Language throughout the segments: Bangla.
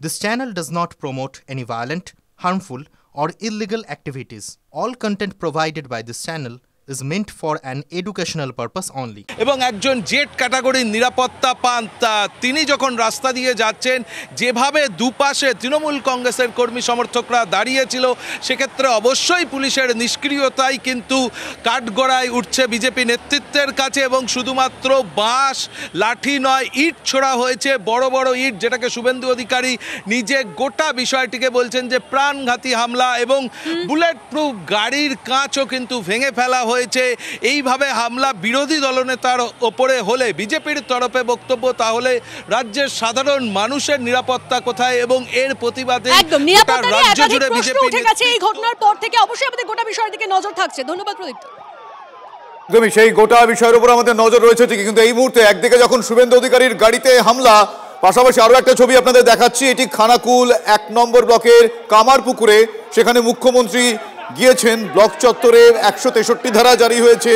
This channel does not promote any violent, harmful, or illegal activities. All content provided by this channel is meant for an educational purpose only. এবং একজন জেড ক্যাটাগরির নিরাপত্তা পান তিনি যখন রাস্তা দিয়ে যাচ্ছেন, যেভাবে দুপাশে তৃণমূল কংগ্রেসের কর্মী সমর্থকরা দাঁড়িয়েছিল, সেক্ষেত্রে অবশ্যই পুলিশের নিষ্ক্রিয়তাই কিন্তু কাঠগড়ায় উঠছে বিজেপি নেতৃত্বের কাছে। এবং শুধুমাত্র বাঁশ লাঠি নয়, ইট ছোড়া হয়েছে, বড় বড় ইট, যেটাকে শুভেন্দু অধিকারী নিজে গোটা বিষয়টিকে বলছেন যে প্রাণঘাতী হামলা, এবং বুলেট প্রুফ গাড়ির কাঁচও কিন্তু ভেঙে ফেলা হয়েছে। এইভাবে হামলা বিরোধী দলনেতার ওপরে হলে বিজেপির তরফে বক্তব্য, তাহলে রাজ্যের সাধারণ মানুষের নিরাপত্তা কোথায়? এবং এর প্রতিবাদে রাজ্য জুড়ে বিজেপি উঠে গেছে। এই ঘটনার পর থেকে অবশ্যই আমাদের গোটা বিষয়ের দিকে নজর থাকছে। ধন্যবাদ প্রদীপ্ত। সেই গোটা বিষয়ের উপর আমাদের নজর রয়েছে ঠিক, কিন্তু এই মুহূর্তে একদিকে যখন শুভেন্দু অধিকারীর গাড়িতে হামলা, পাশাপাশি আরো একটা ছবি আপনাদের দেখাচ্ছি। এটি খানাকুল 1 নম্বর ব্লকের কামারপুকুরে, সেখানে মুখ্যমন্ত্রী গিয়েছেন। ব্লক চত্বরে 163 ধারা জারি হয়েছে,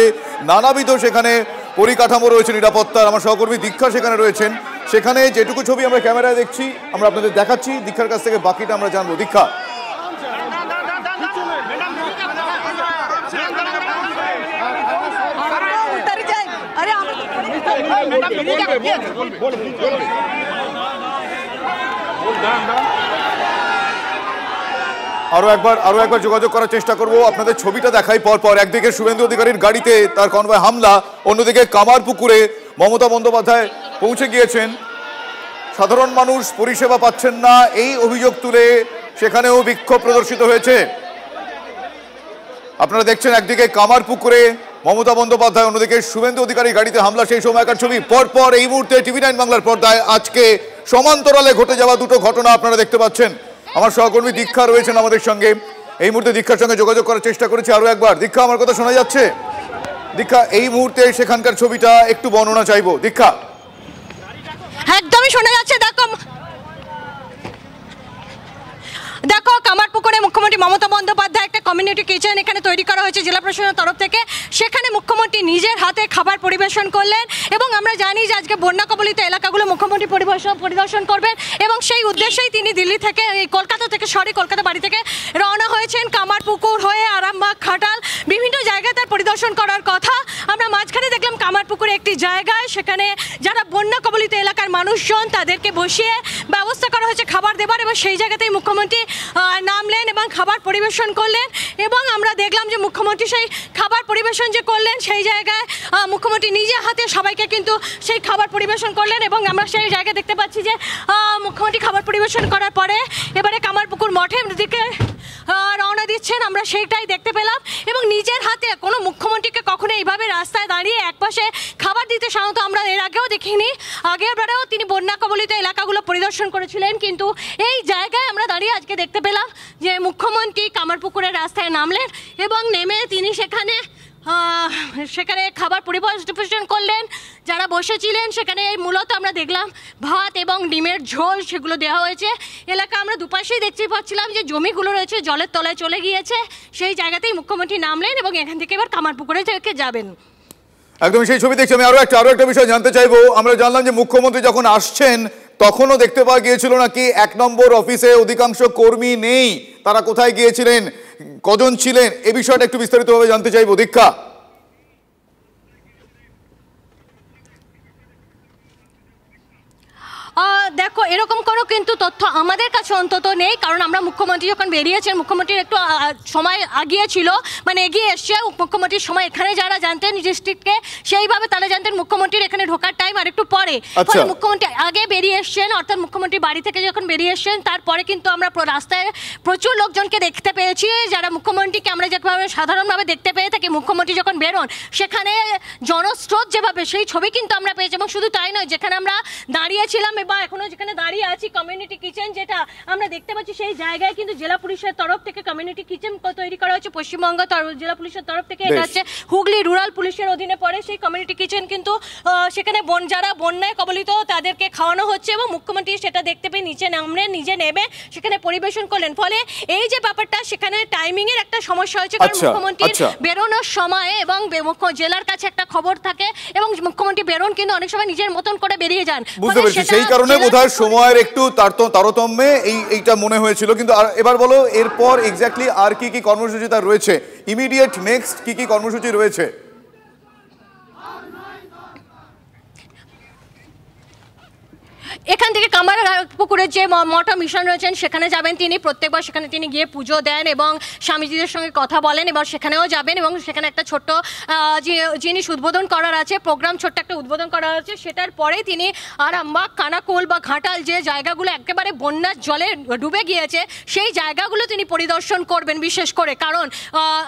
নানাবিধ সেখানে পরিকাঠামো রয়েছে নিরাপত্তার। আমার সহকর্মী দীক্ষা সেখানে রয়েছেন। সেখানে যেটুকু ছবি আমরা ক্যামেরায় দেখছি আমরা আপনাদের দেখাচ্ছি, দীক্ষার কাছ থেকে বাকিটা আমরা জানবো। দীক্ষা, আরো একবার যোগাযোগ করার চেষ্টা করব, আপনাদের ছবিটা দেখাই পরপর। একদিকে শুভেন্দু অধিকারীর গাড়িতে তার কনভয় হামলা, অন্যদিকে কামারপুকুরে মমতা বন্দ্যোপাধ্যায় পৌঁছে গিয়েছেন। সাধারণ মানুষ পরিষেবা পাচ্ছেন না, এই অভিযোগ তুলে সেখানেও বিক্ষোভ প্রদর্শিত হয়েছে। আপনারা দেখছেন একদিকে কামারপুকুরে মমতা বন্দ্যোপাধ্যায়, অন্যদিকে শুভেন্দু অধিকারীর গাড়িতে হামলা, সেই সময়কার ছবি। পরপর এই মুহূর্তে টিভি9 বাংলার পর্দায় আজকে সমান্তরালে ঘটে যাওয়া দুটো ঘটনা আপনারা দেখতে পাচ্ছেন। আমার সহকর্মী দীক্ষা রয়েছেন আমাদের সঙ্গে, এই মুহূর্তে দীক্ষার সঙ্গে যোগাযোগ করার চেষ্টা করেছি আরো একবার। দীক্ষা, আমার কথা শোনা যাচ্ছে? দীক্ষা, এই মুহূর্তে সেখানকার ছবিটা একটু বর্ণনা চাইবো। দীক্ষা, একদমই শোনা যাচ্ছে। দেখো কামারপুকুরে মুখ্যমন্ত্রী মমতা বন্দ্যোপাধ্যায় একটা কমিউনিটি কিচেন এখানে তৈরি করা হয়েছে জেলা প্রশাসনের তরফ থেকে। সেখানে মুখ্যমন্ত্রী নিজের হাতে খাবার পরিবেশন করলেন, এবং আমরা জানি যে আজকে বন্যা কবলিত এলাকাগুলো মুখ্যমন্ত্রী পরিদর্শন করবেন, এবং সেই উদ্দেশ্যেই তিনি দিল্লি থেকে কলকাতা বাড়ি থেকে রওনা হয়েছেন। কামারপুকুর হয়ে আরামবাগ, খাটাল, বিভিন্ন জায়গায় তার পরিদর্শন করার কথা। আমরা মাঝখানে দেখলাম কামারপুকুরে একটি জায়গায়, সেখানে যারা বন্যা কবলিত এলাকার মানুষজন তাদেরকে বসিয়ে ব্যবস্থা করা হয়েছে খাবার দেবার, এবং সেই জায়গাতেই মুখ্যমন্ত্রী নামলেন এবং খাবার পরিবেশন করলেন। এবং আমরা দেখলাম যে মুখ্যমন্ত্রী সেই খাবার পরিবেশন যে করলেন, সেই জায়গায় মুখ্যমন্ত্রী নিজে হাতে সবাইকে কিন্তু সেই খাবার পরিবেশন করলেন। এবং আমরা সেই জায়গায় দেখতে পাচ্ছি যে মুখ্যমন্ত্রী খাবার পরিবেশন করার পরে এবারে কামারপুকুর মঠের দিকে রওনা দিচ্ছেন, আমরা সেইটাই দেখতে পেলাম। এবং নিজের হাতে কোনো মুখ্যমন্ত্রীকে কখনো এইভাবে রাস্তায় দাঁড়িয়ে একপাশে খাবার দিতে সাধারণত আমরা এর আগেও দেখিনি। আগেরবারেও তিনি বন্যা কবলিত এলাকাগুলো পরিদর্শন করেছিলেন, কিন্তু এই জায়গায় আমরা দাঁড়িয়ে আজকে দেখতে পেলাম যে মুখ্যমন্ত্রী কামারপুকুরের রাস্তায় নামলেন, এবং নেমে তিনি সেখানে খাবার পরিবেশন করলেন। যারা বসেছিলেন সেখানে মূলত আমরা দেখলাম ভাত এবং ডিমের ঝোল সেগুলো দেওয়া হয়েছে। এলাকা আমরা দুপাশেই দেখতে পাচ্ছিলাম যে জমিগুলো রয়েছে জলের তলায় চলে গিয়েছে, সেই জায়গাতেই মুখ্যমন্ত্রী নামলেন এবং এখান থেকে এবার কামারপুকুরে থেকে যাবেন। একদম সেই ছবি দেখছি। আমি আরো একটা বিষয় জানতে চাইবো। আমরা জানলাম যে মুখ্যমন্ত্রী যখন আসছেন তখনও দেখতে পাওয়া গিয়েছিল নাকি 1 নম্বর অফিসে অধিকাংশ কর্মী নেই, তারা কোথায় গিয়েছিলেন, কজন ছিলেন, এই বিষয়টা একটু বিস্তারিতভাবে জানতে চাইবো। দীক্ষা, দেখো এরকম কোনো কিন্তু তথ্য আমাদের কাছে অন্তত নেই, কারণ আমরা মুখ্যমন্ত্রী যখন বেরিয়েছেন, মুখ্যমন্ত্রীর একটু সময় এগিয়ে এসছে। মুখ্যমন্ত্রীর সময় এখানে যারা জানতেন ডিস্ট্রিক্টকে, সেইভাবে তারা জানতেন মুখ্যমন্ত্রীর এখানে ঢোকার টাইম আর একটু পরে। মুখ্যমন্ত্রী আগে বেরিয়ে এসছেন, অর্থাৎ মুখ্যমন্ত্রী বাড়ি থেকে যখন বেরিয়ে এসছেন তারপরে কিন্তু আমরা রাস্তায় প্রচুর লোকজনকে দেখতে পেয়েছি, যারা মুখ্যমন্ত্রীকে আমরা যেভাবে সাধারণভাবে দেখতে পেয়ে থাকি। মুখ্যমন্ত্রী যখন বেরোন সেখানে জনস্রোত যেভাবে, সেই ছবি কিন্তু আমরা পেয়েছি। এবং শুধু তাই নয়, যেখানে আমরা দাঁড়িয়েছিলাম বা এখনো যেখানে দাঁড়িয়ে আছি কমিউনিটি কিচেন যেটা আমরা দেখতে পাচ্ছি, সেই জায়গায় কিন্তু জেলা পুলিশের তরফ থেকে কমিউনিটি কিচেন তৈরি করা হয়েছে পশ্চিমবঙ্গ জেলা পুলিশের তরফ থেকে। এটা হচ্ছে হুগলি রুরাল পুলিশের অধীনে পড়ে সেই কমিউনিটি কিচেন, কিন্তু সেখানে যারা বন্যায় কবলিত তাদেরকে খাওয়ানো হচ্ছে, এবং মুখ্যমন্ত্রী সেটা দেখতে পেয়ে নিচে নামলেন, নিজে নেমে সেখানে পরিবেশন করলেন। ফলে এই যে ব্যাপারটা, সেখানে টাইমিং এর একটা সমস্যা হয়েছে, কারণ মুখ্যমন্ত্রীর বেরোনোর সময়ে এবং জেলার কাছে একটা খবর থাকে, এবং মুখ্যমন্ত্রী বেরোন কিন্তু অনেক সময় নিজের মতন করে বেরিয়ে যান। বুঝতে পেরেছি, সেই কারণে বোধহয় সময়ের একটু তারতম্যে এইটা মনে হয়েছিল, কিন্তু এবার বলো এরপর এক্স্যাক্টলি আর কি কি কর্মসূচি তার রয়েছে, ইমিডিয়েট নেক্সট কি কি কর্মসূচি রয়েছে? এখান থেকে কামারপুকুরের যে মঠা মিশন রয়েছেন সেখানে যাবেন তিনি, প্রত্যেকবার সেখানে তিনি গিয়ে পুজো দেন এবং স্বামীজিদের সঙ্গে কথা বলেন এবং সেখানেও যাবেন এবং সেখানে একটা ছোট্ট জিনিস উদ্বোধন করার আছে, প্রোগ্রাম ছোট্ট একটা উদ্বোধন করার আছে। সেটার পরে তিনি আরামবাগ, কানাকুল বা ঘাটাল যে জায়গাগুলো একেবারে বন্যার জলে ডুবে গিয়েছে সেই জায়গাগুলো তিনি পরিদর্শন করবেন বিশেষ করে। কারণ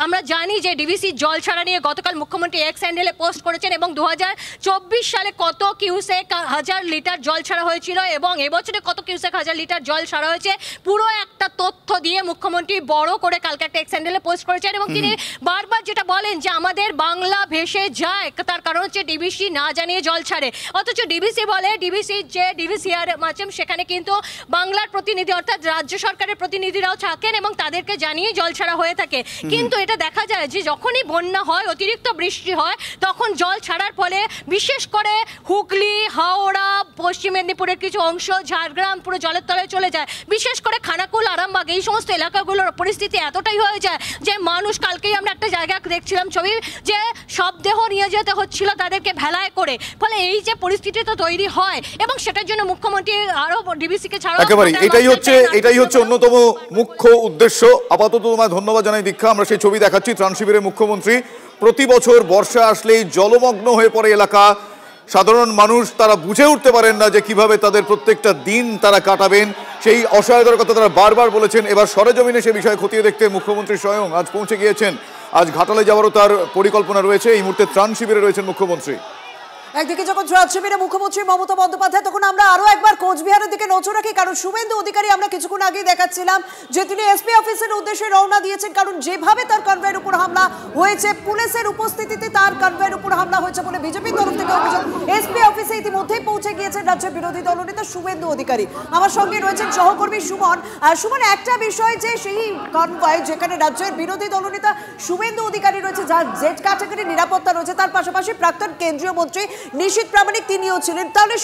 আমরা জানি যে ডিভিসি জল ছাড়া নিয়ে গতকাল মুখ্যমন্ত্রী এক্স হ্যান্ডেলে পোস্ট করেছেন এবং 2024 সালে কত কিউসেক হাজার লিটার জল ছাড়া হয়েছিল এবং এবছরে কত কিউসেক হাজার লিটার জল ছাড়া হয়েছে পুরো একটা তথ্য দিয়ে মুখ্যমন্ত্রী বড় করে কালকে একটা এক্স হ্যান্ডেলে পোস্ট করেছেন। এবং তিনি বারবার যেটা বলেন যে আমাদের বাংলা ভেসে যায়, তার কারণ হচ্ছে ডিভিসি না জানিয়ে জল ছাড়ে, অথচ ডিভিসি বলে ডিভিসি যে ডিভিসিআর মাঝে সেখানে কিন্তু বাংলার প্রতিনিধি অর্থাৎ রাজ্য সরকারের প্রতিনিধিরাও থাকেন এবং তাদেরকে জানিয়ে জল ছাড়া হয়ে থাকে। কিন্তু এটা দেখা যায় যে যখনই বন্যা হয়, অতিরিক্ত বৃষ্টি হয়, তখন জল ছাড়ার ফলে বিশেষ করে হুগলি, হাওড়া, পশ্চিম মেদিনীপুরের কিছু অংশ, ঝাড়গ্রাম পুরো জলের তলায় চলে যায়। বিশেষ করে খানাকুল, আরামবাগ এই সমস্ত এলাকাগুলোর পরিস্থিতি এতটাই হয়ে যায় যে মানুষ, কালকেই আমরা একটা জায়গা দেখছিলাম ছবি, যে শবদেহ নিয়ে যেতে হচ্ছিল তাদেরকে ভেলায় করে। ফলে এই যে পরিস্থিতি তো তৈরি হয় এবং সেটার জন্য মুখ্যমন্ত্রী আরো ডিভিসিকে ছাড়া একেবারে এটাই হচ্ছে অন্যতম মুখ্য উদ্দেশ্য। আপাতত তোমায় ধন্যবাদ জানাই দীক্ষা। আমরা সেই ছবি দেখাচ্ছি, ত্রাণ শিবিরের মুখ্যমন্ত্রী। প্রতি বছর বর্ষা আসলেই জলমগ্ন হয়ে পড়ে এলাকা, সাধারণ মানুষ তারা বুঝে উঠতে পারেন না যে কিভাবে তাদের প্রত্যেকটা দিন তারা কাটাবেন, সেই অসহায়তার কথা তারা বারবার বলেছেন। এবার সরেজমিনে সে বিষয়ে খতিয়ে দেখতে মুখ্যমন্ত্রী স্বয়ং আজ পৌঁছে গিয়েছেন। আজ ঘাটালে যাওয়ারও তার পরিকল্পনা রয়েছে। এই মুহূর্তে ত্রাণ শিবিরে রয়েছেন মুখ্যমন্ত্রী। একদিকে যখন ত্রাণ শিবিরে মুখ্যমন্ত্রী মমতা বন্দ্যোপাধ্যায়, তখন আমরা আরো একবার কোচবিহারের দিকে নজর রাখি। কারণ শুভেন্দু অধিকারী আমরা কিছুক্ষণ আগেই দেখাচ্ছিলাম যে তিনি এসপি অফিসের উদ্দেশ্যে রওনা দিয়েছেন। কারণ যেভাবে তার কনভয়ের উপর হামলা হয়েছে, পুলিশের উপস্থিতিতে তার কনভয়ের উপর হামলা হয়েছে বলে বিজেপির তরফ থেকে অভিযোগ। এসপি অফিসে ইতিমধ্যেই পৌঁছে গিয়েছেন রাজ্যের বিরোধী দলনেতা শুভেন্দু অধিকারী। আমার সঙ্গে রয়েছেন সহকর্মী সুমন। আর সুমন, একটা বিষয় যে সেই কনভয় যেখানে রাজ্যের বিরোধী দলনেতা শুভেন্দু অধিকারী রয়েছে, যার জেড ক্যাটাগরি নিরাপত্তা রয়েছে, তার পাশাপাশি প্রাক্তন কেন্দ্রীয় মন্ত্রী নিশীথ প্রামাণিক তিনিও ছিলেন, তাহলে